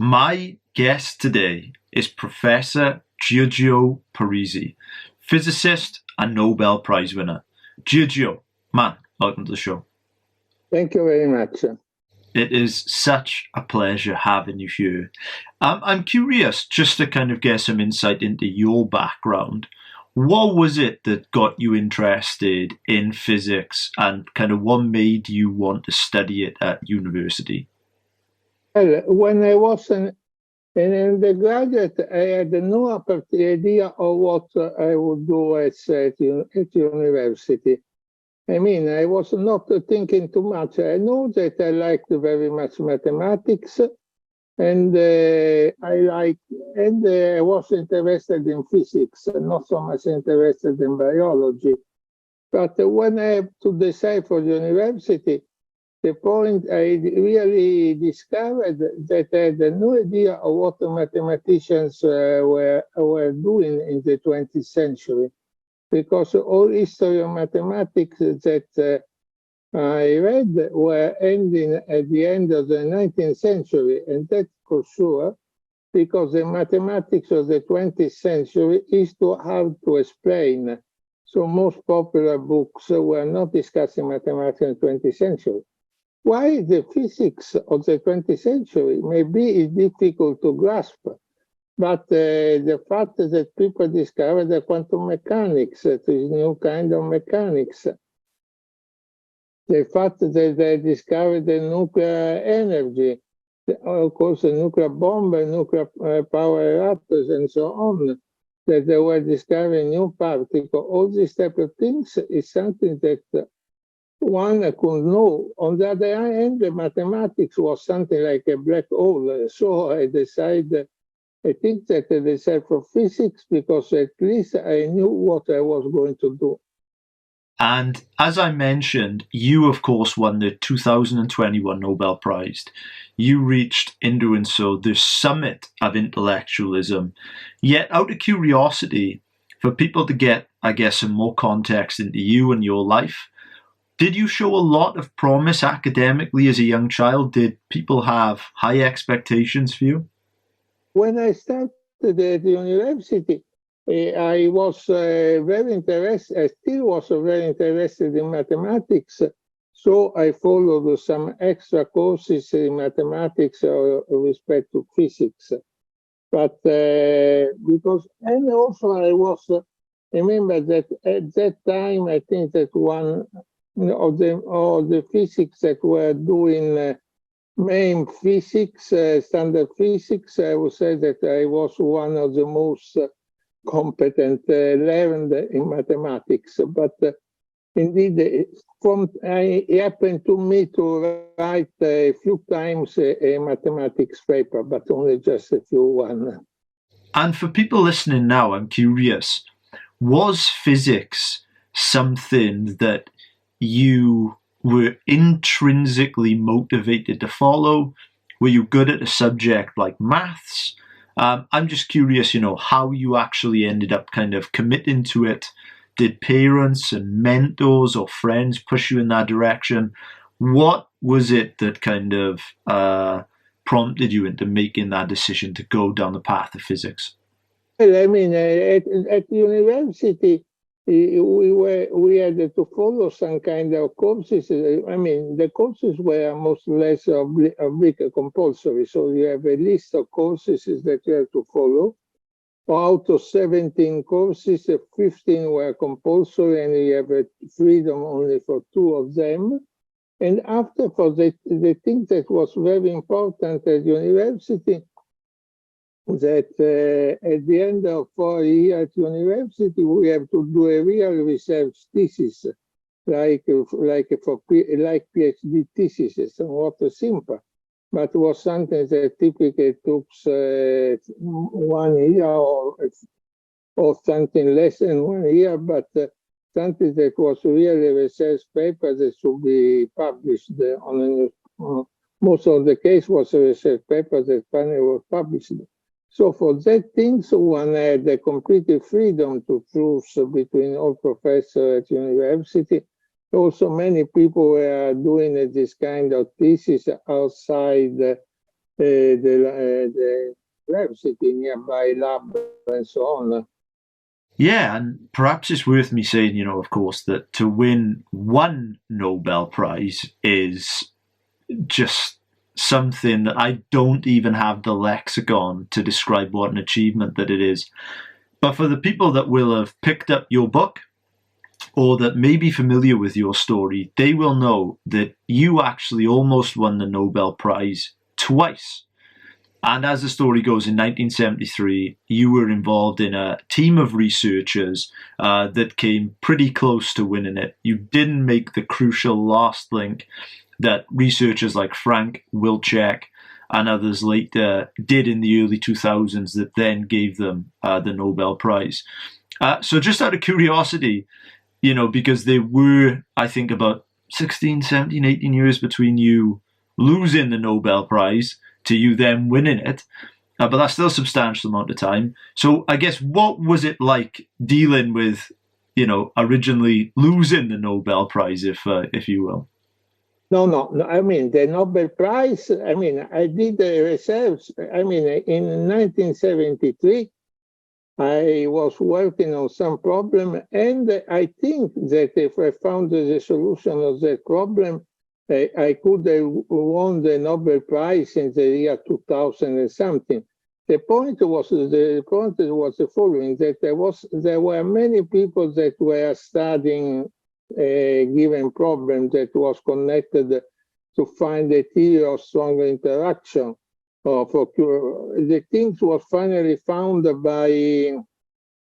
My guest today is Professor Giorgio Parisi, physicist and Nobel Prize winner. Giorgio, man, welcome to the show. Thank you very much. It is such a pleasure having you here. I'm curious just to kind of get some insight into your background. What was it that got you interested in physics and kind of what made you want to study it at university? Well, when I was an undergraduate, I had no idea of what I would do at university. I mean, I was not thinking too much. I know that I liked very much mathematics, and I was interested in physics, not so much interested in biology. But when I had to decide for university, the point I really discovered that I had no idea of what the mathematicians were doing in the 20th century, because all history of mathematics that I read were ending at the end of the 19th century, and that's for sure, because the mathematics of the 20th century is too hard to explain. So most popular books were not discussing mathematics in the 20th century. Why the physics of the 20th century maybe is difficult to grasp, but the fact that people discovered the quantum mechanics, this new kind of mechanics, the fact that they discovered the nuclear energy, of course, the nuclear bomb, nuclear power reactors, and so on, that they were discovering new particles, all these type of things is something that one could know. On the other hand, the mathematics was something like a black hole. So I think that I decided for physics because at least I knew what I was going to do. And as I mentioned, you, of course, won the 2021 Nobel Prize. You reached, in doing so, the summit of intellectualism. Yet, out of curiosity, for people to get, I guess, some more context into you and your life, did you show a lot of promise academically as a young child? Did people have high expectations for you? When I started at the university, I was very interested, I still was very interested in mathematics. So I followed some extra courses in mathematics with respect to physics. But because, and also I remember that at that time, I think that one of the physics that were doing main physics, standard physics, I would say that I was one of the most competent learned in mathematics. But indeed, it happened to me to write a few times a mathematics paper, but only just a few one. And for people listening now, I'm curious, was physics something that you were intrinsically motivated to follow? Were you good at a subject like maths? I'm just curious, how you actually ended up kind of committing to it. Did parents and mentors or friends push you in that direction? What was it that kind of prompted you into making that decision to go down the path of physics? Well, I mean, at university, we had to follow some kind of courses. I mean, the courses were most or less compulsory. So you have a list of courses that you have to follow. Out of 17 courses, 15 were compulsory, and you have freedom only for 2 of them. And after, for the thing that was very important at university, that at the end of 4 years at university, we have to do a real research thesis, like PhD thesis, somewhat simple, but was something that typically took 1 year or something less than 1 year, but something that was really a research paper that should be published most of the case was a research paper that finally was published. So for that things, one had the complete freedom to choose between all professors at university. Also, many people were doing this kind of thesis outside the university, nearby lab, and so on. Yeah, and perhaps it's worth me saying, of course, that to win one Nobel Prize is just something that I don't even have the lexicon to describe what an achievement that it is. But for the people that will have picked up your book or that may be familiar with your story, they will know that you actually almost won the Nobel Prize twice. And as the story goes, in 1973, you were involved in a team of researchers that came pretty close to winning it. You didn't make the crucial last link that researchers like Frank Wilczek and others later did in the early 2000s that then gave them the Nobel Prize. So just out of curiosity, because there were, I think, about 16, 17, 18 years between you losing the Nobel Prize to you then winning it, but that's still a substantial amount of time. So I guess what was it like dealing with, originally losing the Nobel Prize, if you will? No. I mean, the Nobel Prize, I did the research. In 1973, I was working on some problem, and I think that if I found the solution of that problem, I could have won the Nobel Prize in the year 2000 and something. The point was the following: that there were many people that were studying a given problem that was connected to find a theory of stronger interaction. The things was finally found by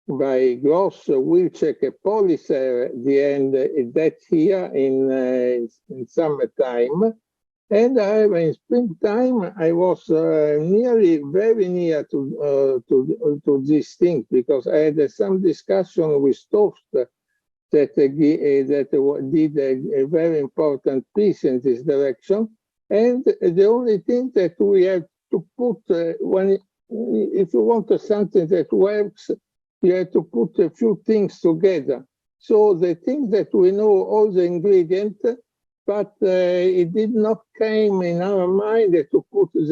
Gross, Wilczek, and Polisser at the end that year in summertime. And in springtime, I was very near to these things, because I had some discussion with Toast that did a very important piece in this direction. And the only thing that we have to put, if you want something that works, you have to put a few things together. So the things that we know all the ingredients, but it did not come in our mind to put the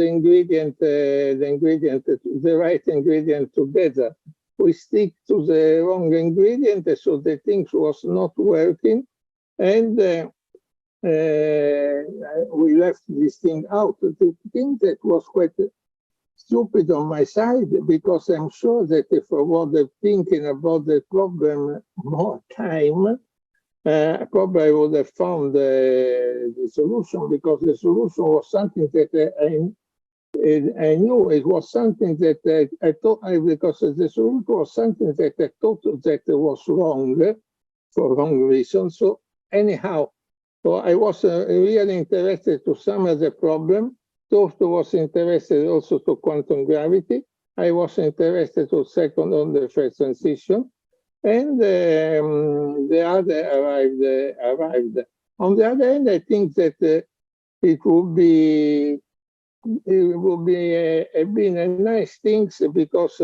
right ingredient together. We stick to the wrong ingredient, so the things was not working, and we left this thing out. The thing that was quite stupid on my side, because I'm sure that if I was thinking about the problem more time, probably I would have found the solution, because the solution was something that I knew it was something that I thought, because the solution was something that I thought that was wrong for wrong reasons. So anyhow, so I was really interested to some of the problem. Toast was interested also to quantum gravity. I was interested to second on the phase transition, and the other arrived. On the other hand, I think that it would be been a nice thing, because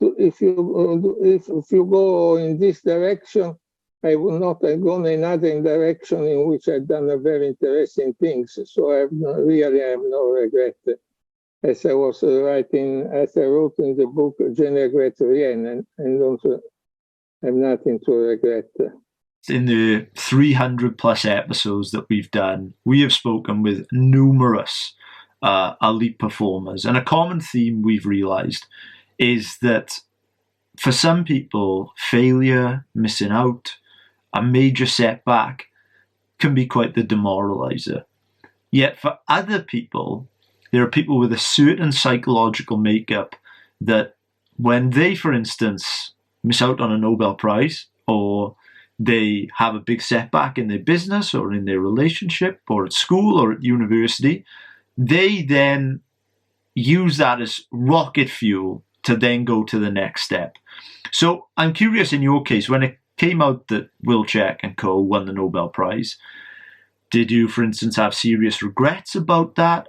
if you go in this direction, I would not have gone another direction in which I've done a very interesting things. So I have no regret. As I was writing, as I wrote in the book, Je ne regrette rien, and don't have nothing to regret. In the 300 plus episodes that we've done, we have spoken with numerous elite performers, and a common theme we've realized is that for some people, failure, missing out, a major setback can be quite the demoralizer. Yet for other people, there are people with a certain psychological makeup that when they, for instance, miss out on a Nobel Prize, or they have a big setback in their business or in their relationship or at school or at university, they then use that as rocket fuel to then go to the next step. So I'm curious, in your case, when it came out that Wilczek and co. won the Nobel Prize, did you, for instance, have serious regrets about that?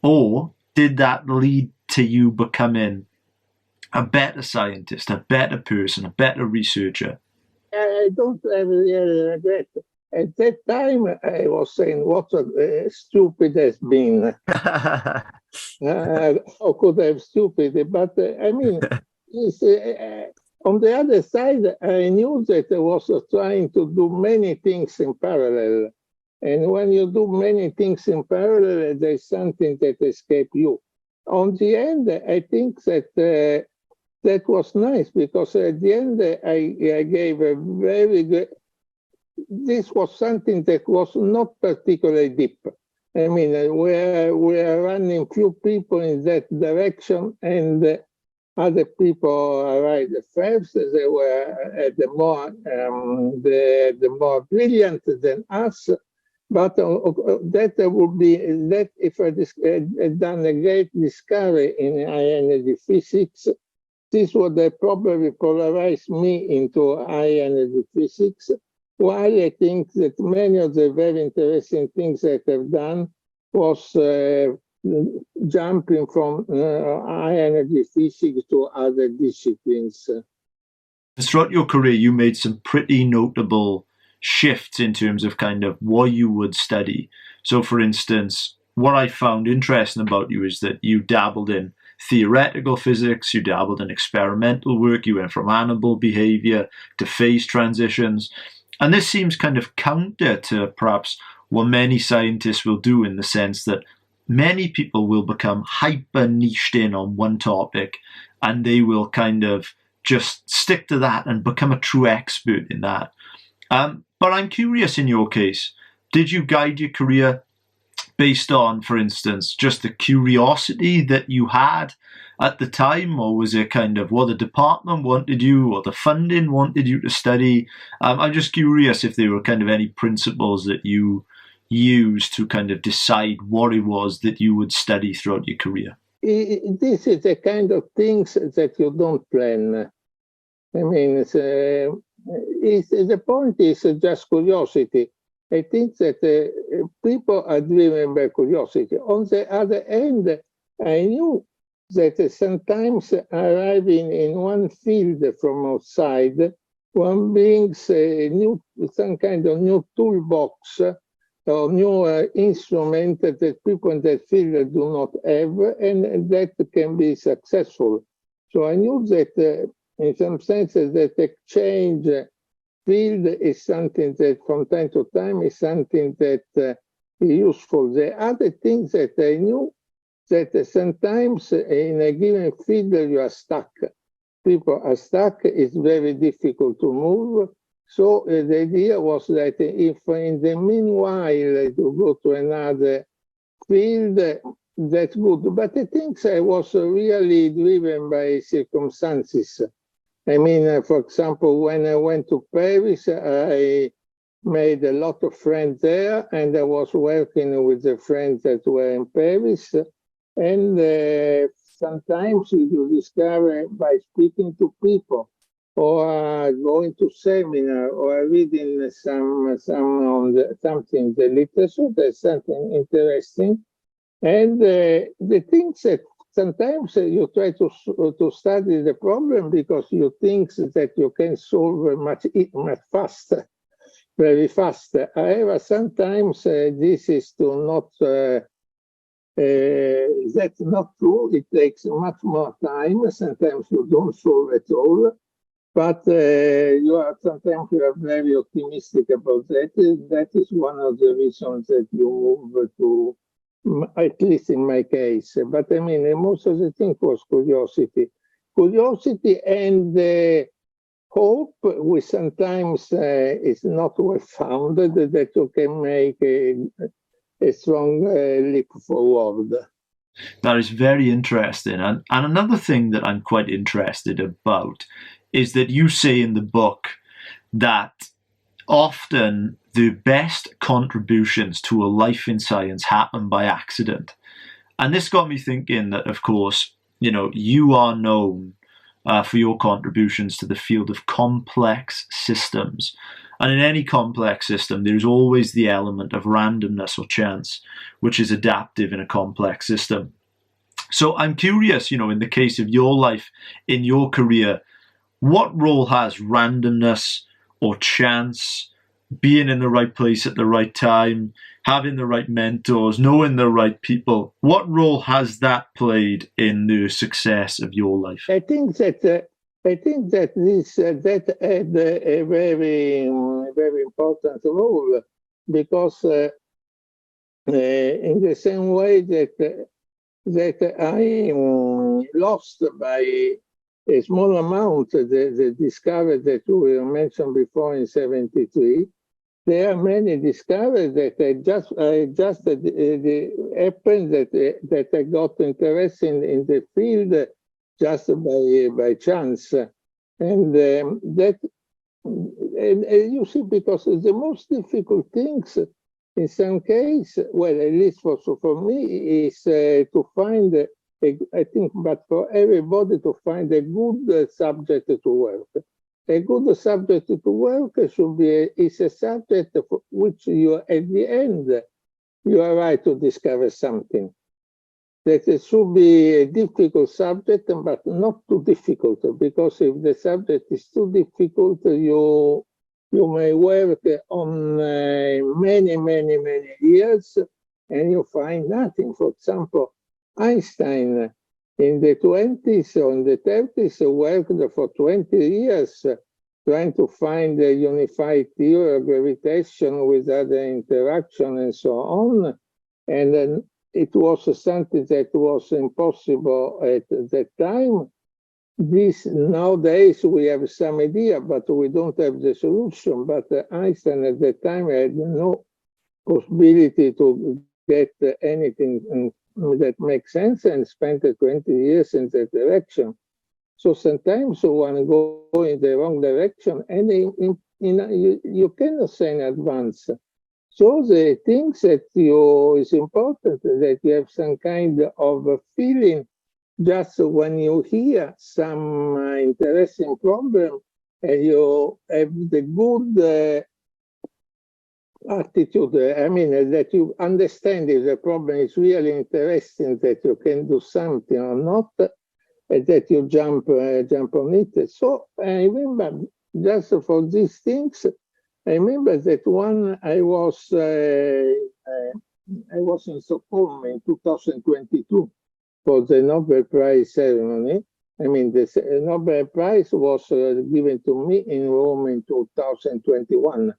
Or did that lead to you becoming a better scientist, a better person, a better researcher? I don't have really regret. at that time, I was saying, what a stupid has been. How could I have stupid? But I mean, on the other side, I knew that I was trying to do many things in parallel. And when you do many things in parallel, there's something that escapes you. On the end, I think that that was nice, because at the end, I gave a very good. This was something that was not particularly deep. I mean, we're running few people in that direction, and other people arrived first. They were the more brilliant than us. But that would be that if I had done a great discovery in high energy physics, this would have probably polarized me into high energy physics. While I think that many of the very interesting things that I've done was jumping from high energy physics to other disciplines. Throughout your career, you made some pretty notable shifts in terms of kind of what you would study. So, for instance, what I found interesting about you is that you dabbled in theoretical physics, you dabbled in experimental work, you went from animal behavior to phase transitions. And this seems kind of counter to perhaps what many scientists will do, in the sense that many people will become hyper niched in on one topic and they will kind of just stick to that and become a true expert in that. But I'm curious, in your case, did you guide your career based on, for instance, just the curiosity that you had at the time, or was it kind of what the department wanted you or the funding wanted you to study? I'm just curious if there were kind of any principles that you used to kind of decide what it was that you would study throughout your career. This is the kind of things that you don't plan. I mean, the point is just curiosity. I think that people are driven by curiosity. On the other hand, I knew that sometimes arriving in one field from outside, one brings some kind of new toolbox or new instrument that people in that field do not have, and that can be successful. So I knew that in some senses that exchange field is something that from time to time is something that is useful. The other thing that I knew that sometimes in a given field you are stuck. People are stuck, it's very difficult to move. So the idea was that if in the meanwhile you go to another field, that's good. But I think I was really driven by circumstances. I mean, for example, when I went to Paris, I made a lot of friends there, and I was working with the friends that were in Paris. And sometimes you discover by speaking to people, or going to seminar, or reading something on the literature, there's something interesting. And the things that sometimes you try to study the problem because you think that you can solve much faster, very fast. However, sometimes this is that's not true. It takes much more time. Sometimes you don't solve at all. But sometimes you are very optimistic about that. That is one of the reasons that you move to, at least in my case. But I mean, most of the thing was curiosity. Curiosity and hope, which sometimes is not well founded, that you can make a strong leap forward. That is very interesting. And another thing that I'm quite interested about is that you say in the book that often the best contributions to a life in science happen by accident. And this got me thinking that, of course, you are known for your contributions to the field of complex systems. And in any complex system, there's always the element of randomness or chance, which is adaptive in a complex system. So I'm curious, in the case of your life, in your career, what role has randomness or chance being in the right place at the right time, having the right mentors, knowing the right people. What role has that played in the success of your life? I think that that had a very important role, because in the same way that I lost by a small amount the discovery that we mentioned before in '73. There are many discoveries that happened that I got interested in the field just by chance, and that and you see, because the most difficult things in some case, well, at least for me, is to find I think, but for everybody, to find a good subject to work. A good subject to work should be is a subject for which you, at the end, you are right to discover something. That it should be a difficult subject, but not too difficult, because if the subject is too difficult, you may work on many years and you find nothing. For example, Einstein in the 20s or in the 30s worked for 20 years trying to find a unified theory of gravitation with other interaction and so on. And then it was something that was impossible at that time. Nowadays we have some idea, but we don't have the solution. But Einstein at that time had no possibility to get anything that makes sense, and spent 20 years in that direction. So sometimes one go in the wrong direction, and you cannot say in advance. So the things that is important that you have some kind of a feeling just when you hear some interesting problem, and you have the good attitude. I mean, that you understand if the problem is really interesting, that you can do something or not, that you jump on it. So I remember, just for these things, I remember that I was in Stockholm in 2022 for the Nobel Prize ceremony. I mean, the Nobel Prize was given to me in Rome in 2021,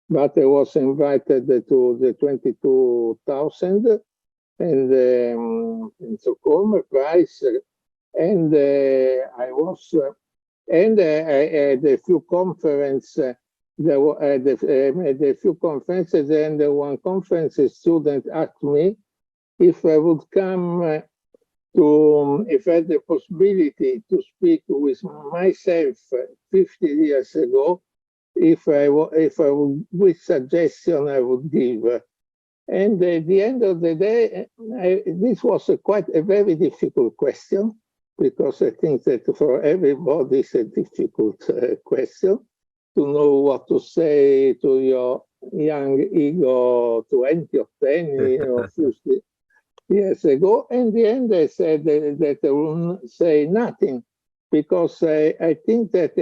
but I was invited to the 22,000 and in Stockholm Prize, and I had a few conferences. There were a few conferences, and one conference, a student asked me if I would come if I had the possibility to speak with myself 50 years ago, which suggestion I would give. And at the end of the day, this was quite a very difficult question, because I think that for everybody it's a difficult question to know what to say to your young ego 20 or 10 or 50 years ago. And in the end, I said that I will say nothing, because I think that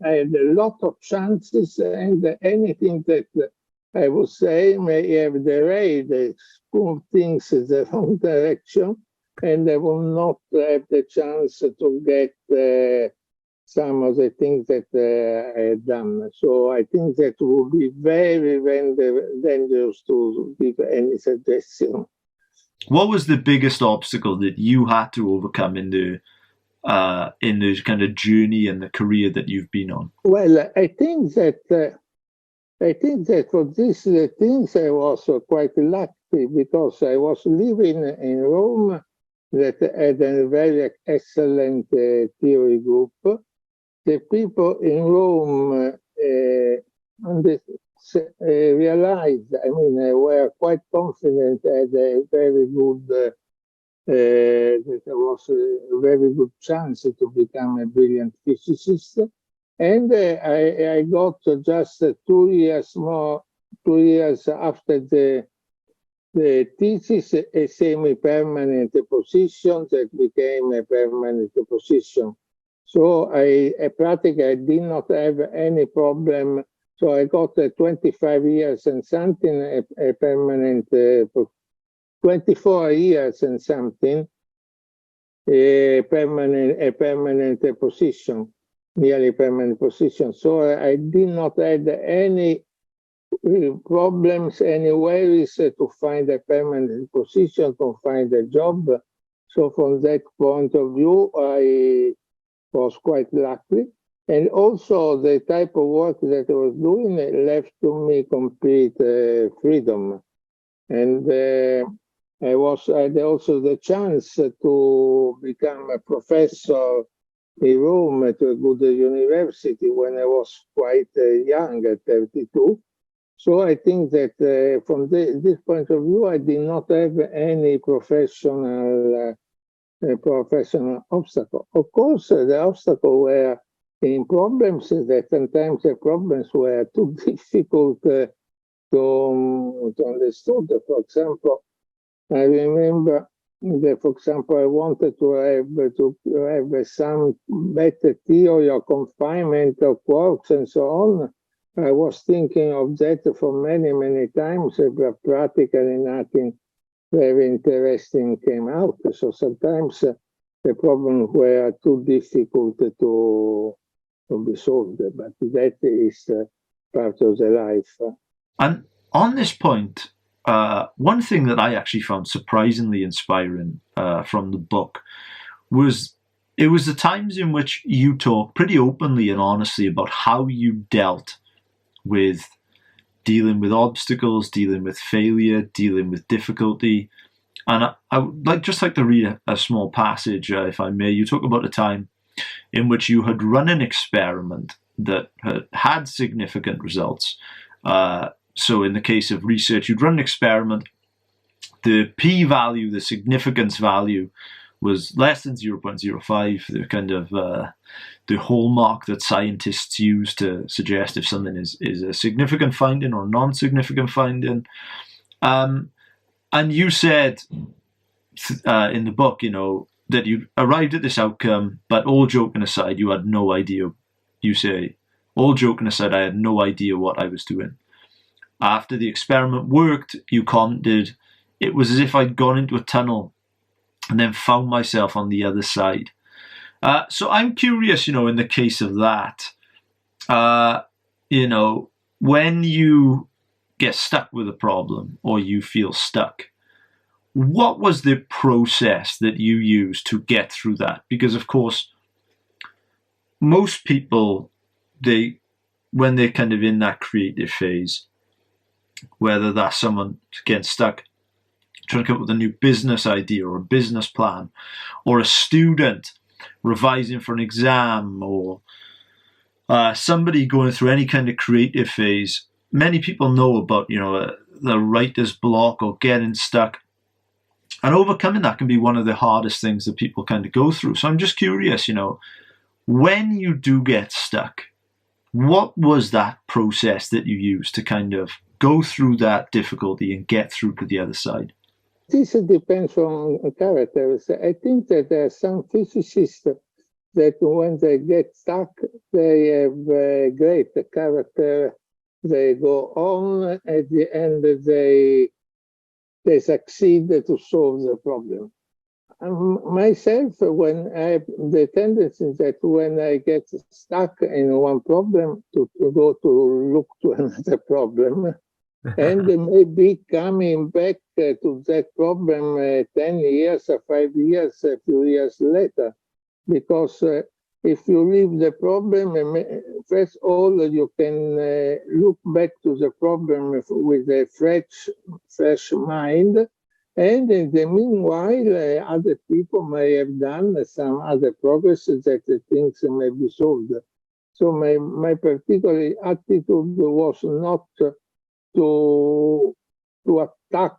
I had a lot of chances, and anything that I would say may have derailed, pull things in the wrong direction, and I will not have the chance to get some of the things that I had done. So I think that would be very, very dangerous to give any suggestion. What was the biggest obstacle that you had to overcome in the kind of journey and the career that you've been on? Well, I think that for these things I was quite lucky, because I was living in Rome that had a very excellent theory group. The people in Rome realized, I mean, were quite confident, had a very good, that there was a very good chance to become a brilliant physicist. And I got just 2 years after the thesis, a semi-permanent position that became a permanent position. So I practically did not have any problem So I got 25 years and something, a permanent, 24 years and something, a permanent position, nearly permanent position. So I did not have any problems, any worries to find a permanent position, to find a job. So from that point of view, I was quite lucky. And also the type of work that I was doing left to me complete freedom. And I had also the chance to become a professor in Rome at a good university when I was quite young, at 32. So I think that from this point of view, I did not have any professional obstacle. Of course, the obstacle were in problems that sometimes the problems were too difficult to understand. For example, I remember that, for example, I wanted to have some better theory of confinement of quarks and so on. I was thinking of that for many, many times, but practically nothing very interesting came out. So sometimes the problems were too difficult to be solved, but that is part of the life. And on this point, one thing that I actually found surprisingly inspiring from the book was it was the times in which you talk pretty openly and honestly about how you dealt with dealing with obstacles, dealing with failure, dealing with difficulty. And I would like to read a small passage, if I may. You talk about a time in which you had run an experiment that had significant results. So in the case of research, you'd run an experiment. The p-value, the significance value, was less than 0.05, the kind of the hallmark that scientists use to suggest if something is a significant finding or non-significant finding. And you said in the book, that you arrived at this outcome, but all joking aside, you had no idea. You say, all joking aside, I had no idea what I was doing. After the experiment worked, you commented, it was as if I'd gone into a tunnel and then found myself on the other side. So I'm curious, in the case of that, when you get stuck with a problem or you feel stuck, what was the process that you used to get through that? Because, of course, most people, when they're kind of in that creative phase, whether that's someone getting stuck trying to come up with a new business idea or a business plan, or a student revising for an exam, or somebody going through any kind of creative phase, many people know about, the writer's block or getting stuck. And overcoming that can be one of the hardest things that people kind of go through. So I'm just curious, when you do get stuck, what was that process that you used to kind of go through that difficulty and get through to the other side? This depends on characters. I think that there are some physicists that when they get stuck, they have a great character. They go on. At the end, they succeed to solve the problem. Myself, when I have the tendency that when I get stuck in one problem, to go to look to another problem, and maybe coming back to that problem 10 years or 5 years, a few years later. Because if you leave the problem, first of all, you can look back to the problem with a fresh mind. And in the meanwhile, other people may have done some other progress that things may be solved. So my particular attitude was not to attack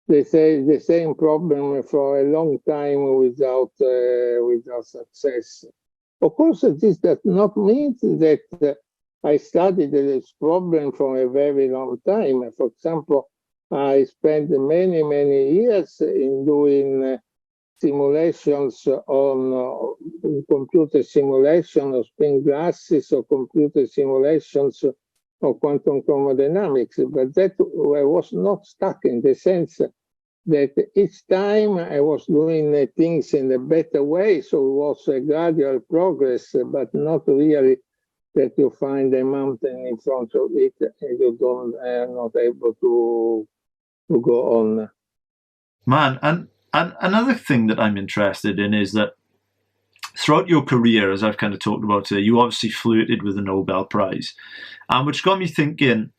the same problem for a long time without success. Of course, this does not mean that I studied this problem for a very long time. For example, I spent many, many years in doing simulations on computer simulation of spin glasses, or computer simulations quantum thermodynamics, but that I was not stuck in the sense that each time I was doing things in a better way, so it was a gradual progress, but not really that you find a mountain in front of it and you don't are not able to go on. Man, and another thing that I'm interested in is that throughout your career, as I've kind of talked about today, you obviously flirted with the Nobel Prize, which got me thinking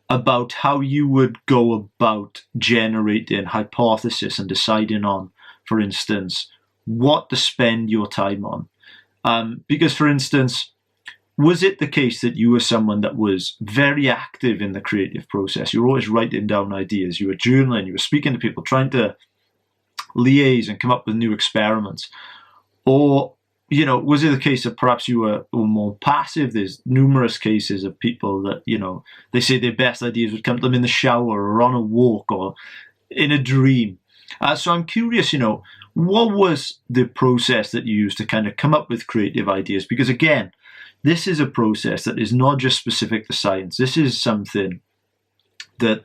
about how you would go about generating hypothesis and deciding on, for instance, what to spend your time on. Because, for instance, was it the case that you were someone that was very active in the creative process? You were always writing down ideas, you were journaling, you were speaking to people, trying to liaise and come up with new experiments? Or, was it the case that perhaps you were more passive? There's numerous cases of people that, they say their best ideas would come to them in the shower or on a walk or in a dream. So I'm curious, what was the process that you used to kind of come up with creative ideas? Because again, this is a process that is not just specific to science. This is something that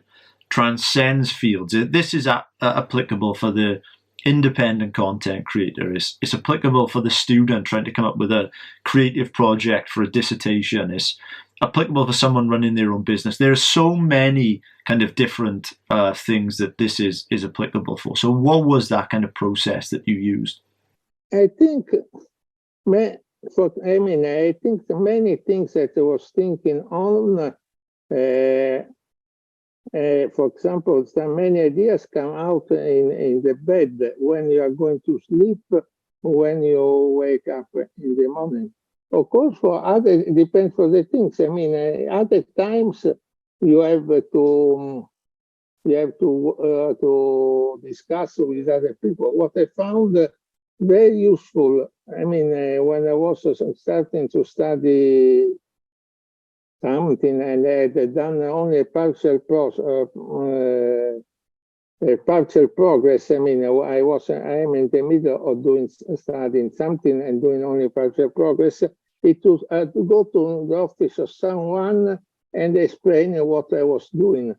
transcends fields. This is applicable for the independent content creator. It's applicable for the student trying to come up with a creative project for a dissertation. It's applicable for someone running their own business. There are so many kind of different things that this is applicable for. So what was that kind of process that you used? I think I think many things that I was thinking on, for example, so many ideas come out in the bed when you are going to sleep, when you wake up in the morning. Of course, for other, it depends for the things. Other times you have to discuss with other people. What I found very useful, when I was starting to study something and I had done only a partial progress. I am in the middle of studying something and doing only partial progress. It was to go to the office of someone and explain what I was doing.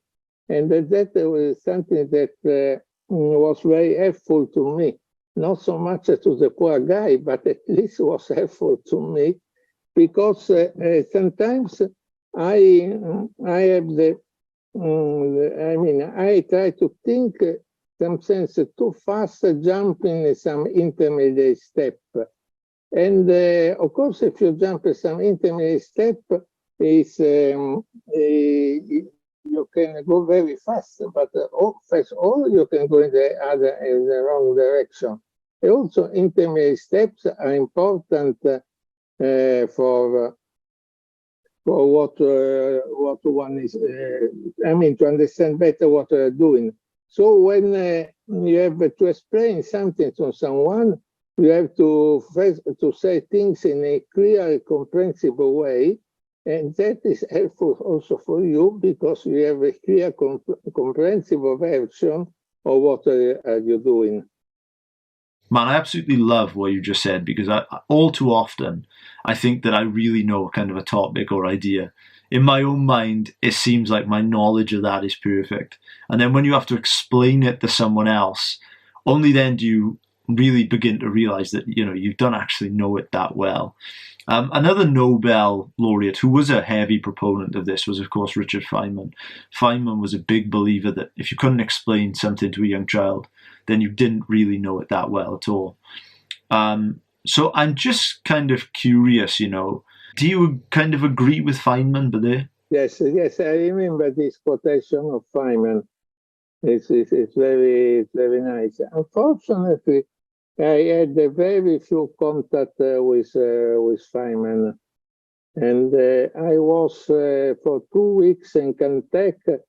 And that was something that was very helpful to me. Not so much to the poor guy, but at least was helpful to me, because sometimes I have I try to think some sense too fast, jumping some intermediate step. And of course, if you jump some intermediate step, you can go very fast, but first of all, you can go in the wrong direction. And also, intermediate steps are important for what one is. To understand better what you're doing. So when you have to explain something to someone, you have to first to say things in a clear, comprehensible way. And that is helpful also for you, because you have a clear, comprehensible version of what are you doing. Man, I absolutely love what you just said, because all too often, I think that I really know kind of a topic or idea. In my own mind, it seems like my knowledge of that is perfect. And then when you have to explain it to someone else, only then do you really begin to realize that, you don't actually know it that well. Another Nobel laureate who was a heavy proponent of this was, of course, Richard Feynman. Feynman was a big believer that if you couldn't explain something to a young child, then you didn't really know it that well at all. So I'm just kind of curious, do you kind of agree with Feynman, Bade? Yes, I remember this quotation of Feynman. It's very nice. Unfortunately, I had very few contact with Feynman, and I was for 2 weeks in Caltech,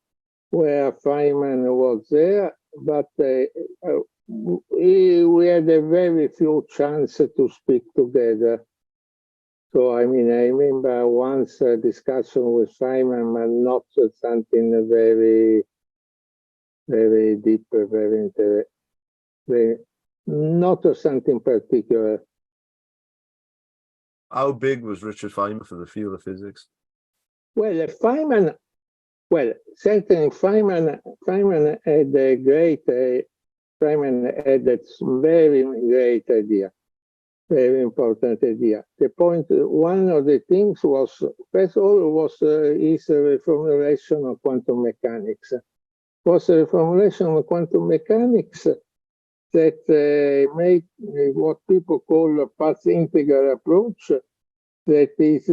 where Feynman was there, but we had a very few chances to speak together. So I remember once a discussion with Feynman, but not something very, very deep, very not something particular. How big was Richard Feynman for the field of physics? Well, Feynman, certainly Feynman had a great, Feynman had that very great idea, very important idea. The point, one of the things was, first of all, was his reformulation of quantum mechanics. Was a reformulation of quantum mechanics that made what people call a path integral approach. That is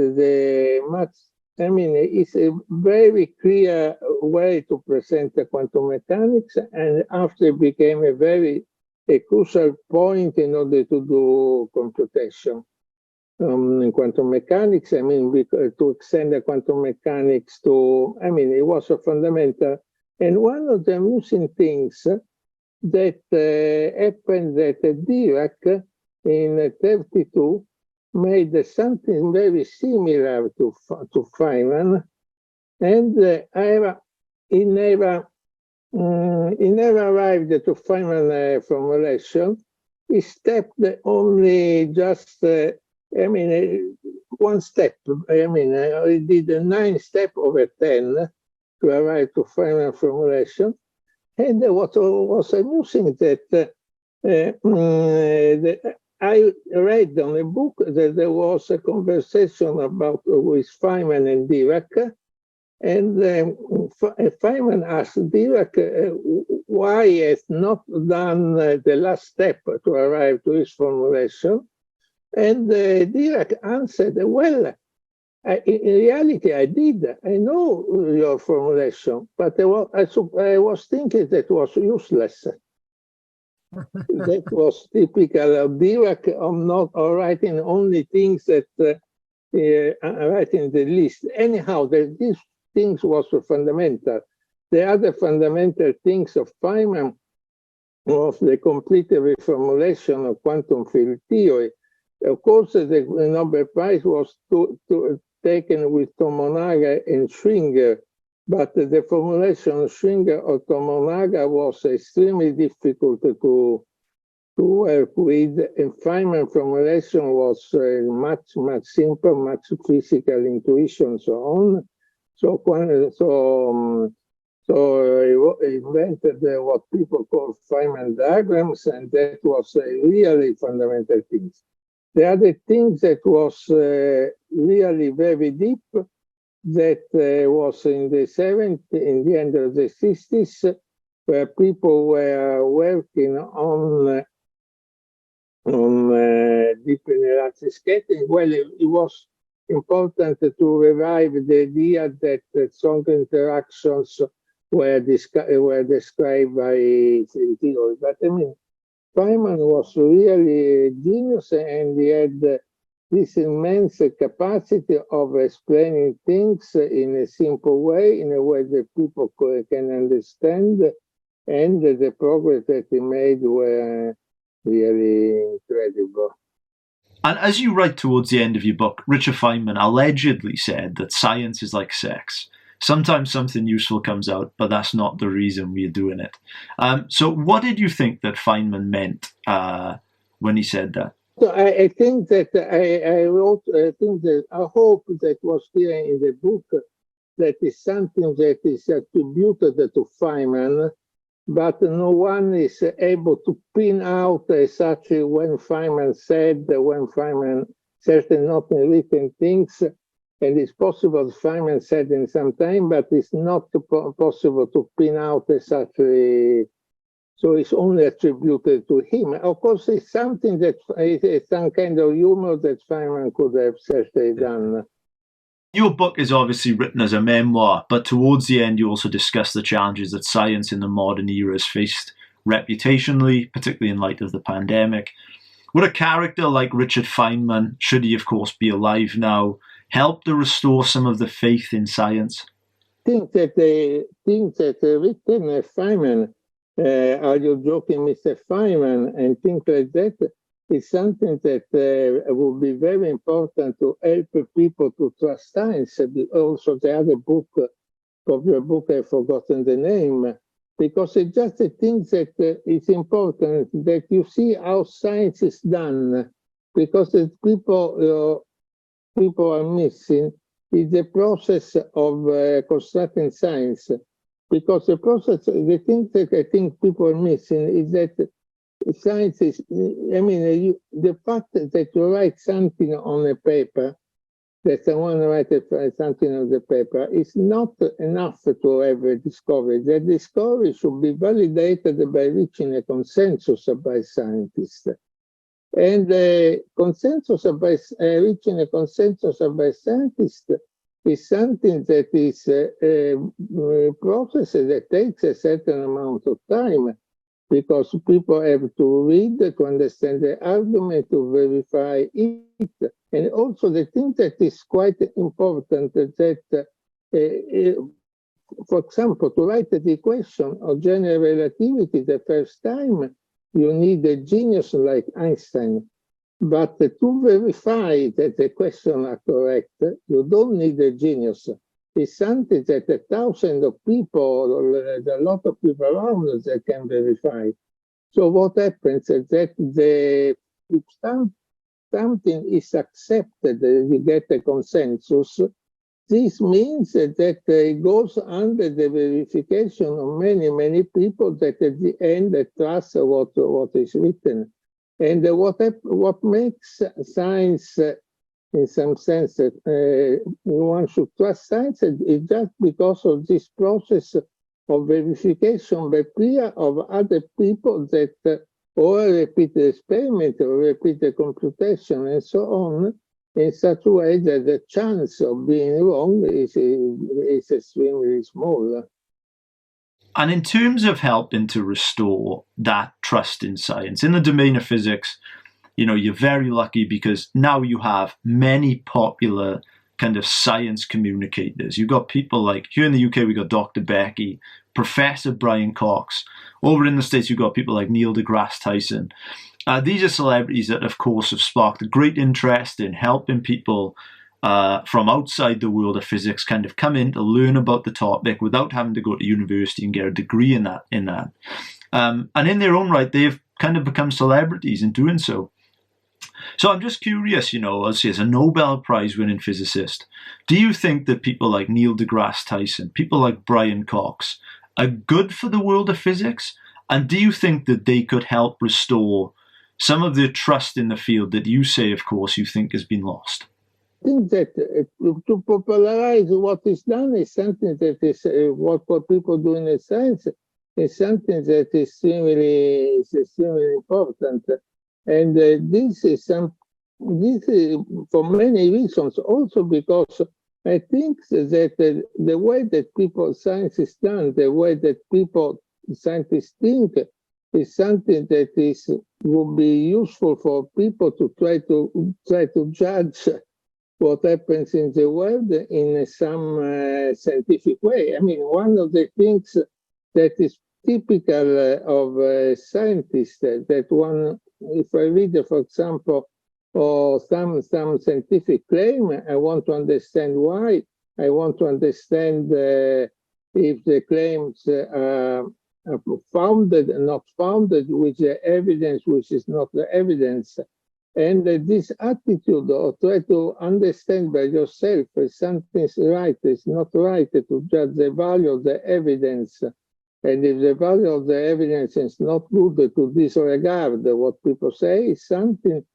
it's a very clear way to present the quantum mechanics, and after it became a crucial point in order to do computation in quantum mechanics. To extend the quantum mechanics to, it was a fundamental. And one of the amusing things that happened that Dirac in 32 made something very similar to Feynman, and he never arrived to Feynman formulation. He stepped only just, one step. He did a 9 step over 10 to arrive to Feynman formulation. And what was amusing that I read on a book that there was a conversation with Feynman and Dirac, and Feynman asked Dirac why he has not done the last step to arrive to his formulation, and Dirac answered, well, in reality, I did. I know your formulation, but I was thinking that was useless. That was typical of Dirac, of not writing only things that writing the list. Anyhow, these things was fundamental. The other fundamental things of Feynman was the complete reformulation of quantum field theory. Of course, the Nobel Prize was taken with Tomonaga and Schwinger, but the formulation of Schwinger or Tomonaga was extremely difficult to work with, and Feynman formulation was much simpler, much physical intuition, so on. So he invented what people call Feynman diagrams, and that was really fundamental things. The other thing that was really very deep, that was in the end of the 60s, where people were working on deep inertial scattering. Well, it was important to revive the idea that strong interactions were described by theory. But Feynman was really a genius, and he had this immense capacity of explaining things in a simple way, in a way that people can understand, and the progress that he made were really incredible. And as you write towards the end of your book, Richard Feynman allegedly said that science is like sex. Sometimes something useful comes out, but that's not the reason we're doing it. So what did you think that Feynman meant when he said that? So I think that I wrote, I hope that was here in the book, that is something that is attributed to Feynman, but no one is able to pin out exactly when Feynman said, when Feynman certain not written things, and it's possible Feynman said in some time, but it's not possible to pin out exactly. So it's only attributed to him. Of course, it's something that is some kind of humor that Feynman could have certainly done. Your book is obviously written as a memoir, but towards the end you also discuss the challenges that science in the modern era has faced reputationally, particularly in light of the pandemic. Would a character like Richard Feynman, should he of course be alive now, help to restore some of the faith in science? I think that written Feynman, are you joking, Mr. Feynman, and things like that, is something that would be very important to help people to trust science. Also, the other book, popular book, I've forgotten the name, because it's just a thing that it's important that you see how science is done, because people are missing is the process of constructing science. Because the process, the thing that I think people are missing is that science is, the fact that you write something on a paper, that someone writes something on the paper, is not enough to have a discovery. The discovery should be validated by reaching a consensus by scientists. And reaching a consensus by scientists is something that is a process that takes a certain amount of time, because people have to read, to understand the argument, to verify it. And also the thing that is quite important that, for example, to write the equation of general relativity the first time, you need a genius like Einstein. But to verify that the questions are correct, you don't need a genius. It's something that 1,000 of people, or a lot of people around us that can verify. So what happens is that if something is accepted, you get a consensus. This means that it goes under the verification of many, many people that at the end trust what is written. And what makes science, in some sense, one should trust science is just because of this process of verification by peer of other people that or repeat the experiment or repeat the computation and so on, in such a way that the chance of being wrong is extremely small. And in terms of helping to restore that trust in science, in the domain of physics, you're very lucky because now you have many popular kind of science communicators. You've got people like, here in the UK, we got Dr. Becky, Professor Brian Cox. Over in the States, you've got people like Neil deGrasse Tyson. These are celebrities that, of course, have sparked a great interest in helping people from outside the world of physics kind of come in to learn about the topic without having to go to university and get a degree in that. And in their own right, they've kind of become celebrities in doing so. So I'm just curious, let's say as a Nobel Prize winning physicist, do you think that people like Neil deGrasse Tyson, people like Brian Cox, are good for the world of physics? And do you think that they could help restore some of the trust in the field that you say, of course, you think has been lost? I think that to popularize what is done is something that is what people do in science is something that is extremely important. And this is for many reasons, also because I think that the way that science is done, the way that scientists think, is something that would be useful for people to try to judge what happens in the world in some scientific way. I mean, one of the things that is typical of scientists that one, if I read, for example, or some scientific claim, I want to understand why. I want to understand if the claims are founded and not founded, with the evidence which is not the evidence. And this attitude of try to understand by yourself if something's right, it's not right, to judge the value of the evidence. And if the value of the evidence is not good, to disregard what people say, is something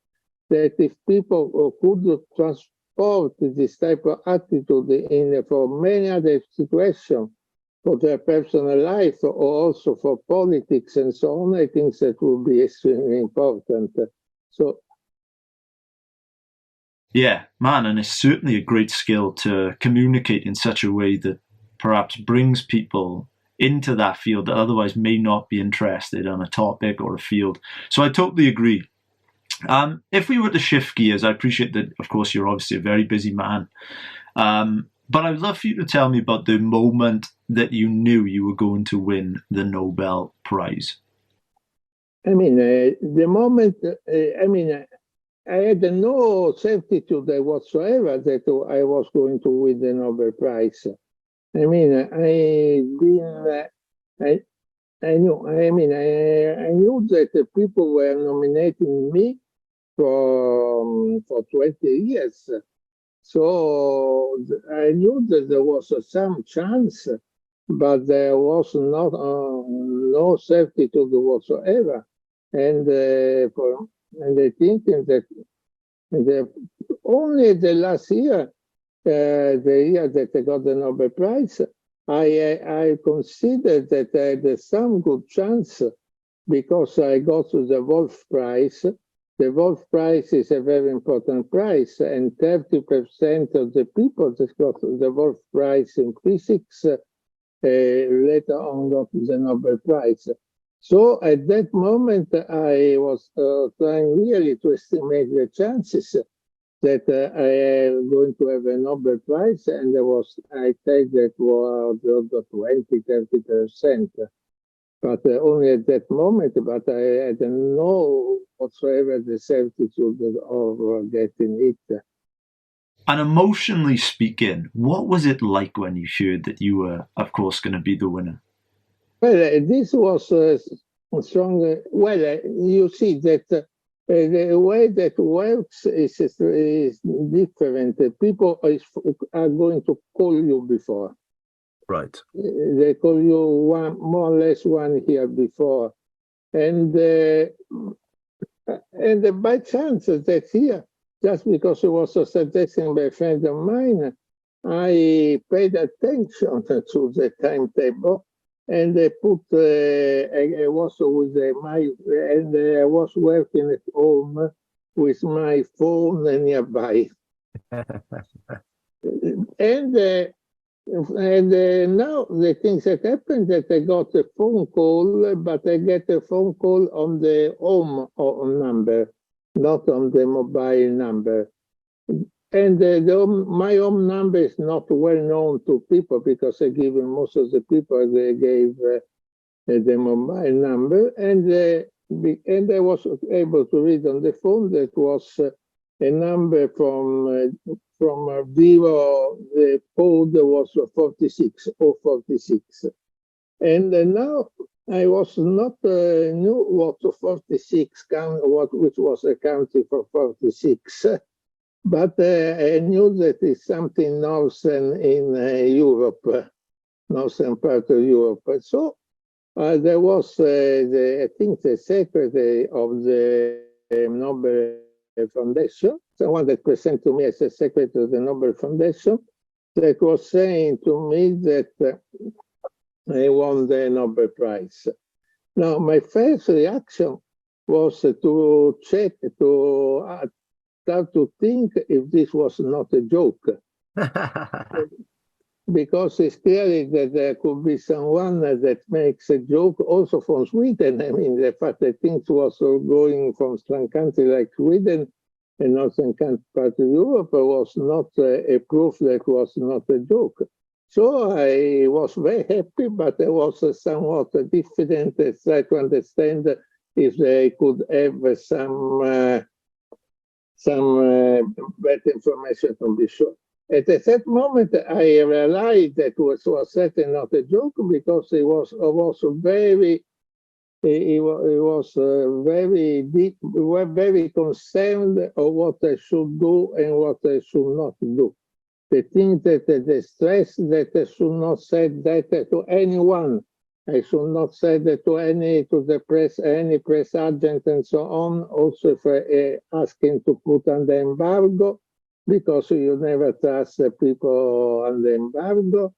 that if people could transport this type of attitude for many other situations, for their personal life or also for politics and so on, I think that would be extremely important. So, yeah, man, and it's certainly a great skill to communicate in such a way that perhaps brings people into that field that otherwise may not be interested on a topic or a field. So I totally agree. If we were to shift gears, I appreciate that, of course, you're obviously a very busy man. But I'd love for you to tell me about the moment that you knew you were going to win the Nobel Prize. I mean, the moment, I had no certitude whatsoever that I was going to win the Nobel Prize. I mean, I knew that people were nominating me for 20 years. So I knew that there was some chance, but there was not no certitude whatsoever. And I think that only the last year, the year that I got the Nobel Prize, I considered that I had some good chance because I got the Wolf Prize. The Wolf Prize is a very important prize, and 30% of the people that got the Wolf Prize in physics later on got the Nobel Prize. So at that moment, I was trying really to estimate the chances that I am going to have a Nobel Prize, and I take that was 20-30%. But only at that moment, but I had no whatsoever the certitude of getting it. And emotionally speaking, what was it like when you heard that you were, of course, going to be the winner? Well, this was strong. Well, you see that the way that works is different. People are going to call you before. Right. They call you more or less 1 year before. And by chance that year, just because it was a suggestion by a friend of mine, I paid attention to the timetable, and I put. I was with I was working at home with my phone nearby, and. Now the things that happened that I got a phone call, but I get a phone call on the home number, not on the mobile number. And my home number is not well known to people because I give most of the people they gave the mobile number, and I was able to read on the phone that was a number from Vivo. The code was 46 or 46, and now I was not knew what 46 which was a country for 46, but I knew that it's something northern in Europe, northern part of Europe. So there was I think the secretary of the Nobel Foundation, someone that presented to me as a secretary of the Nobel Foundation, that was saying to me that I won the Nobel Prize. Now, my first reaction was to check, to start to think if this was not a joke. Because it's clearly that there could be someone that makes a joke also from Sweden. I mean, the fact that things was going from some country like Sweden and northern part of Europe was not a proof that was not a joke. So I was very happy, but I was somewhat diffident to try to understand if they could have some better information to be sure. At that moment, I realized that it was certainly not a joke because it was very deep. We were very concerned of what I should do and what I should not do. The thing that the stress that I should not say that to anyone. I should not say that to the press, any press agent and so on. Also, if asking to put under embargo, because you never trust the people under embargo,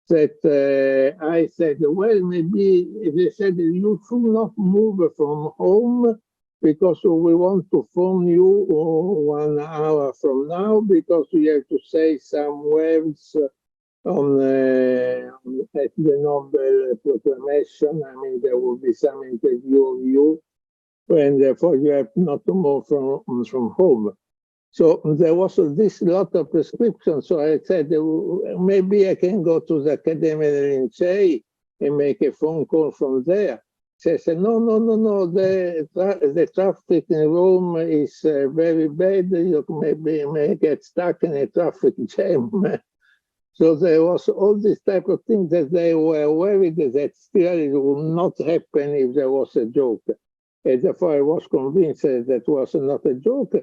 that I said, well, maybe if they said you should not move from home because we want to phone you 1 hour from now because we have to say some words at the Nobel proclamation. I mean, there will be some interview of you, and therefore you have not to move from home. So there was this lot of prescriptions. So I said, maybe I can go to the Accademia delle Lincei and make a phone call from there. She said, no. The traffic in Rome is very bad. You may get stuck in a traffic jam. So there was all this type of thing that they were worried that still it would not happen if there was a joke. And therefore I was convinced that it was not a joke.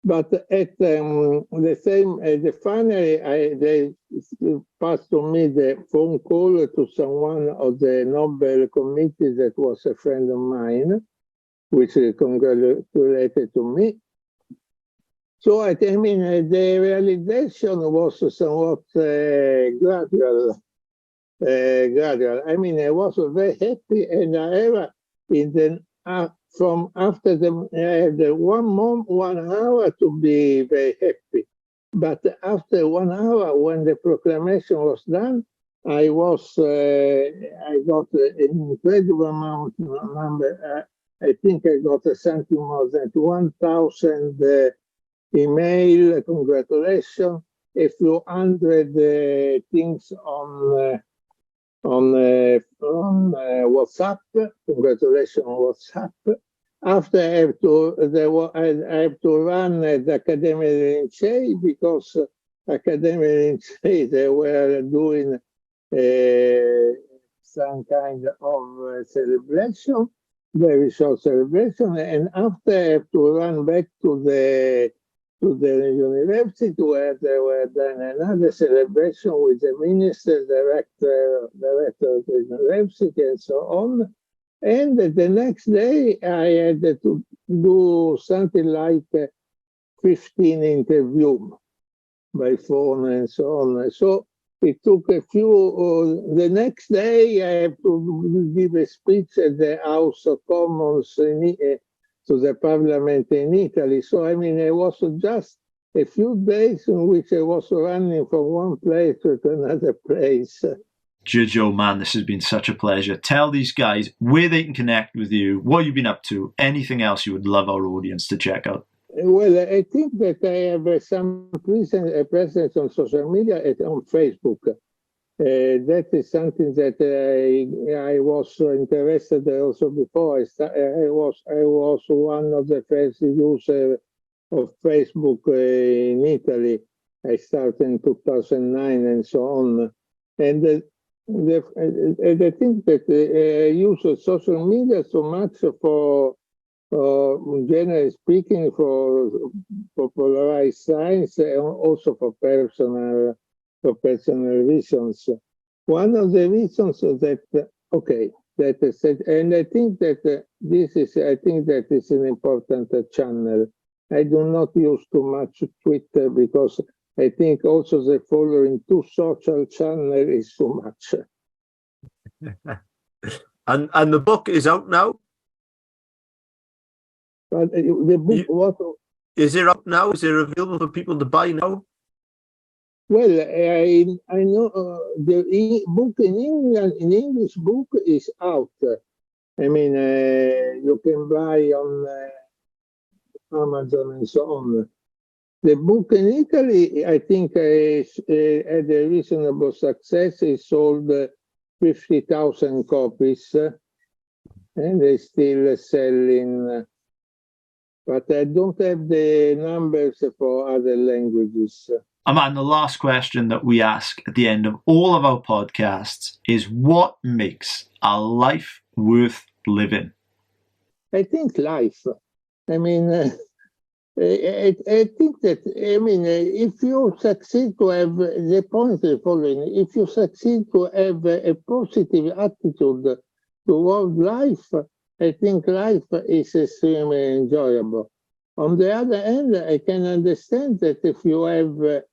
But at the finally, they passed to me the phone call to someone of the Nobel Committee that was a friend of mine, which congratulated to me. So I mean, the realization was somewhat gradual. I mean, I was very happy, and from after the 1 month, 1 hour to be very happy. But after 1 hour, when the proclamation was done, I got an incredible amount number. I think I got something more than 1,000 email, congratulations, a few hundred things on WhatsApp, congratulations on WhatsApp. After I have to run the Academia Lincei, because Academia Lincei, they were doing some kind of celebration, very short celebration, and after I have to run back to the university, where they were done another celebration with the minister, director of the university, and so on. And the next day, I had to do something like 15 interviews by phone and so on. So it took a few. The next day, I have to give a speech at the House of Commons to the Parliament in Italy. So I mean, it was just a few days in which I was running from one place to another place. Giorgio, man, this has been such a pleasure. Tell these guys where they can connect with you, what you've been up to, anything else you would love our audience to check out. Well, I think that I have some presence on social media on Facebook. That is something that I was interested also before. I was one of the first users of Facebook in Italy. I started in 2009 and so on. And I think that I use social media so much for, generally speaking, for popularized science and also for personal reasons. One of the reasons that and I think that that is an important channel. I do not use too much Twitter because I think also the following two social channels is too much. And the book is out now? But the book, what is it out now? Is it available for people to buy now? Well, I know the book in England, in English book is out. I mean, you can buy on Amazon and so on. The book in Italy, I think, had a reasonable success. It sold 50,000 copies, and they're still selling. But I don't have the numbers for other languages. And the last question that we ask at the end of all of our podcasts is, what makes a life worth living? I think life. I mean, I think that, I mean, if you succeed to have, the point is the following, if you succeed to have a positive attitude toward life, I think life is extremely enjoyable. On the other hand, I can understand that if you have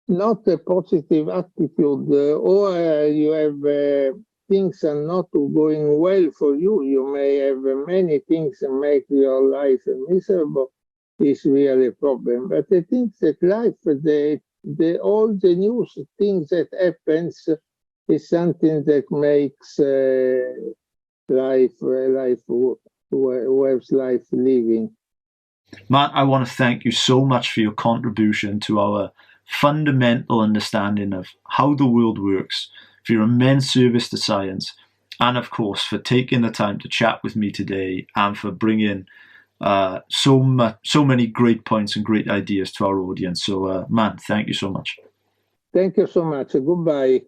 not a positive attitude, or you have things are not going well for you, you may have many things that make your life miserable, is really a problem. But I think that life, all the new things that happens is something that makes life worth life living. Matt, I want to thank you so much for your contribution to our fundamental understanding of how the world works, for your immense service to science, and of course for taking the time to chat with me today and for bringing so many great points and great ideas to our audience. So, man, thank you so much. Thank you so much. Goodbye.